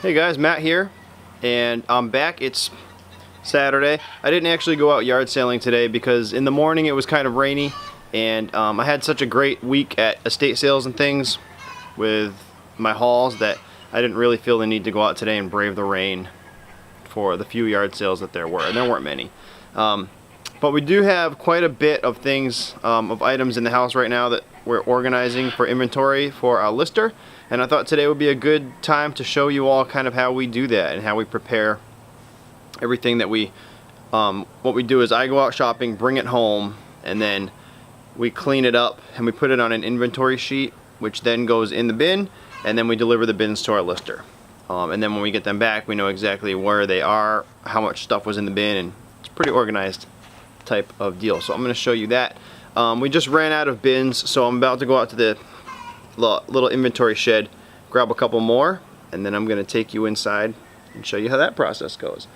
Hey guys, Matt here, and I'm back. It's Saturday. I didn't actually go out yard sailing today because in the morning it was kind of rainy, and I had such a great week at estate sales and things with my hauls that I didn't really feel the need to go out today and brave the rain for the few yard sales that there were, and there weren't many. But we do have quite a bit of things, of items in the house right now that we're organizing for inventory for our lister, and I thought today would be a good time to show you all kind of how we do that and how we prepare everything that we, what we do is I go out shopping, bring it home, and then we clean it up and we put it on an inventory sheet, which then goes in the bin, and then we deliver the bins to our lister. And then when we get them back, we know exactly where they are, how much stuff was in the bin, and it's pretty organized type of deal. So I'm going to show you that. We just ran out of bins, so I'm about to go out to the little inventory shed, grab a couple more, and then I'm going to take you inside and show you how that process goes.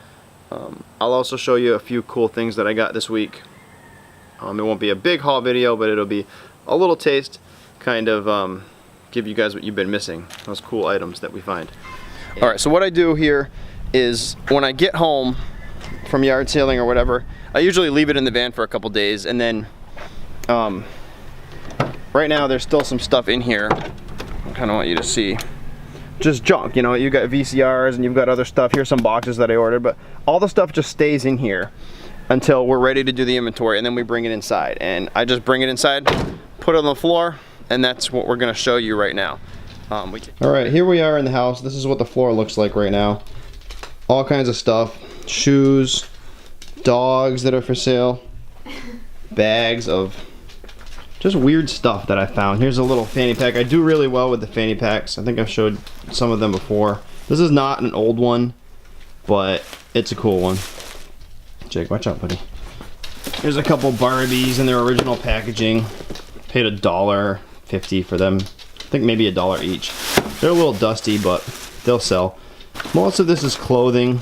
I'll also show you a few cool things that I got this week. It won't be a big haul video, but it'll be a little taste, kind of give you guys what you've been missing, those cool items that we find. Alright, so what I do here is when I get home from yard sailing or whatever, I usually leave it in the van for a couple days, and then right now there's still some stuff in here I kind of want you to see. Just junk, you know, you got VCRs and you've got other stuff. Here's some boxes that I ordered, but all the stuff just stays in here until we're ready to do the inventory, and then we bring it inside. And I just bring it inside, put it on the floor, and that's what we're going to show you right now. Alright, here we are in the house. This is what the floor looks like right now. All kinds of stuff. Shoes, dogs that are for sale, bags of just weird stuff that I found. Here's a little fanny pack. I do really well with the fanny packs. I think I've showed some of them before. This is not an old one, but it's a cool one. Jake, watch out, buddy. Here's a couple Barbies in their original packaging. Paid $1.50 for them. I think maybe $1 each. They're a little dusty, but they'll sell. Most of this is clothing.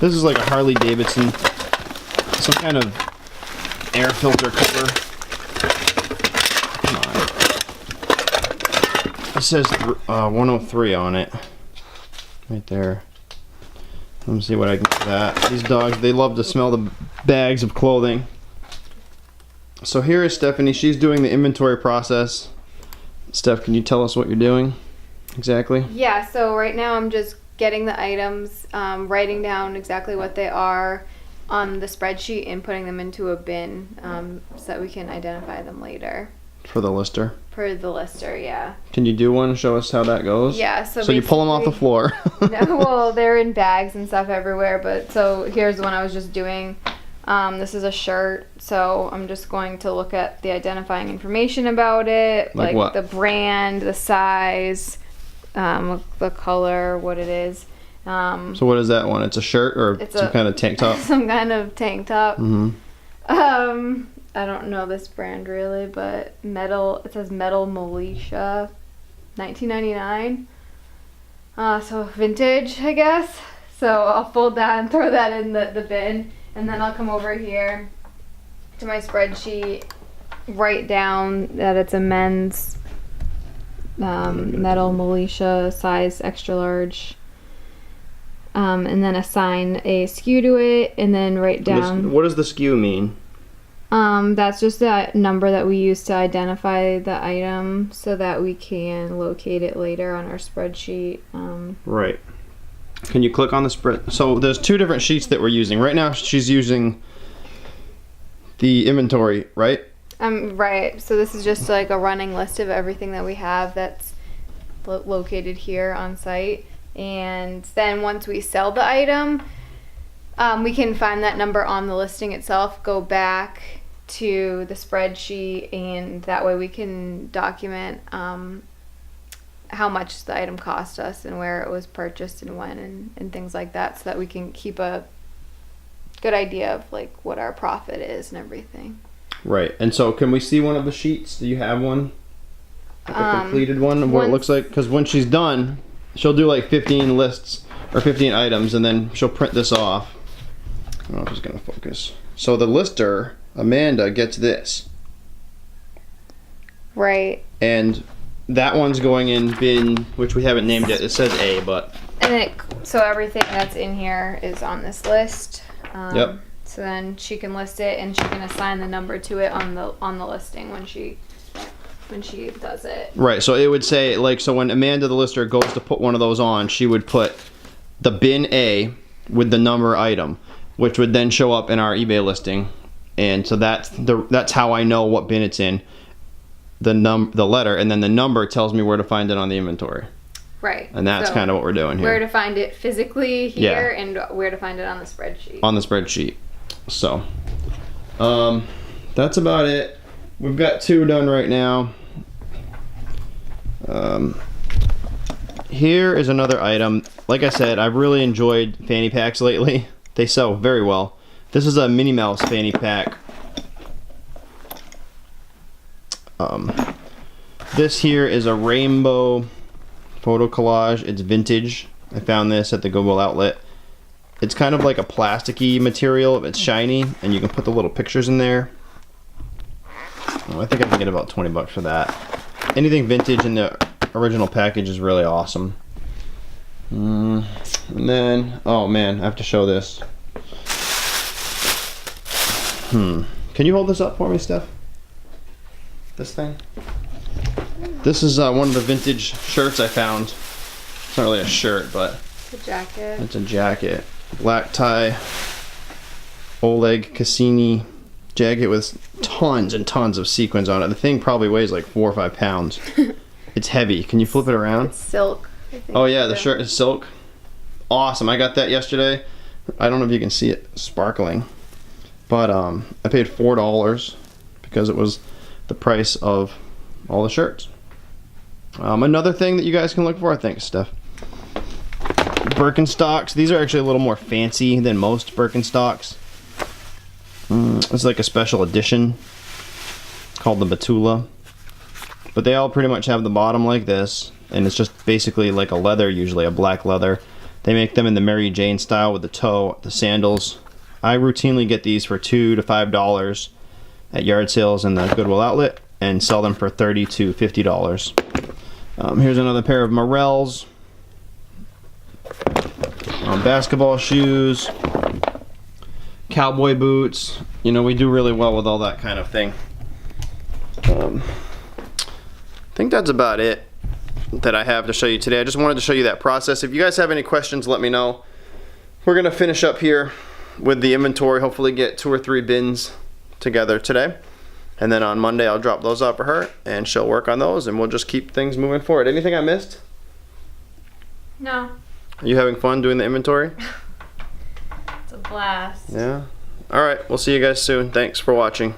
This is like a Harley Davidson, some kind of air filter cover. It says 103 on it, right there. Let me see what I can get for that. These dogs, they love to smell the bags of clothing. So here is Stephanie. She's doing the inventory process. Steph, can you tell us what you're doing exactly? Yeah, so right now I'm just getting the items, writing down exactly what they are on the spreadsheet and putting them into a bin so that we can identify them later. For the lister? For the lister, yeah. Can you do one? Show us how that goes? Yeah, so you pull them off the floor. No, well, they're in bags and stuff everywhere, but so here's the one I was just doing. This is a shirt, so I'm just going to look at the identifying information about it, like what? The brand, the size, the color, what it is. So what is that one? It's a shirt or some kind of tank top? Some kind of tank top. Mm-hmm. I don't know this brand really, but it says Metal Militia, 1999. So vintage, I guess. So I'll fold that and throw that in the bin, and then I'll come over here to my spreadsheet, write down that it's a men's Metal Militia size extra large, and then assign a SKU to it, and then write down. What does the SKU mean? That's just that number that we use to identify the item so that we can locate it later on our spreadsheet. Right. Can you click on the spread? So there's two different sheets that we're using. Right now she's using the inventory, right? Right. So this is just like a running list of everything that we have that's located here on site. And then once we sell the item, we can find that number on the listing itself, go back to the spreadsheet, and that way we can document how much the item cost us and where it was purchased and when and things like that, so that we can keep a good idea of like what our profit is and everything. Right. And so can we see one of the sheets? Do you have one? Like a completed one of what it looks like? Because when she's done, she'll do like 15 lists or 15 items, and then she'll print this off. I don't know if it's going to focus. So the lister, Amanda, gets this. Right. And that one's going in bin, which we haven't named yet. It says A, but And then so everything that's in here is on this list. Yep. So then she can list it, and she can assign the number to it on the listing when she does it. Right, so it would say, like, so when Amanda the lister goes to put one of those on, she would put the bin A with the number item, which would then show up in our eBay listing. And so that's how I know what bin it's in. The letter, and then the number tells me where to find it on the inventory. Right. And that's So kind of what we're doing here. where to find it physically here, Yeah. and where to find it on the spreadsheet. On the spreadsheet. So, that's about it. We've got 2 done right now. Here is another item. Like I said, I've really enjoyed fanny packs lately. They sell very well. This is a Minnie Mouse fanny pack. This here is a rainbow photo collage. It's vintage. I found this at the Goodwill outlet. It's kind of like a plasticky material. It's shiny, and you can put the little pictures in there. Oh, I think I can get about 20 bucks for that. Anything vintage in the original package is really awesome. And then, oh man, I have to show this. Can you hold this up for me, Steph? This thing? This is one of the vintage shirts I found. It's not really a shirt, but The jacket. it's a jacket. Black tie, Oleg Cassini jacket with tons and tons of sequins on it. The thing probably weighs like 4 or 5 pounds. It's heavy. Can you flip it around? It's silk. I think, Oh yeah, the too. shirt is silk. Awesome. I got that yesterday. I don't know if you can see it sparkling. But I paid $4 because it was the price of all the shirts. Another thing that you guys can look for, I think, Steph. Birkenstocks. These are actually a little more fancy than most Birkenstocks. It's like a special edition called the Batula. But they all pretty much have the bottom like this, and it's just basically like a leather, usually a black leather. They make them in the Mary Jane style with the toe, the sandals. I routinely get these for $2 to $5 at yard sales in the Goodwill outlet and sell them for $30 to $50. Here's another pair of Morels. Basketball shoes. Cowboy boots. You know, we do really well with all that kind of thing. I think that's about it that I have to show you today. I just wanted to show you that process. If you guys have any questions, let me know. We're gonna finish up here with the inventory, hopefully get 2 or 3 bins together today. And then on Monday, I'll drop those off for her and she'll work on those and we'll just keep things moving forward. Anything I missed? No. Are you having fun doing the inventory? It's a blast. Yeah. All right, we'll see you guys soon. Thanks for watching.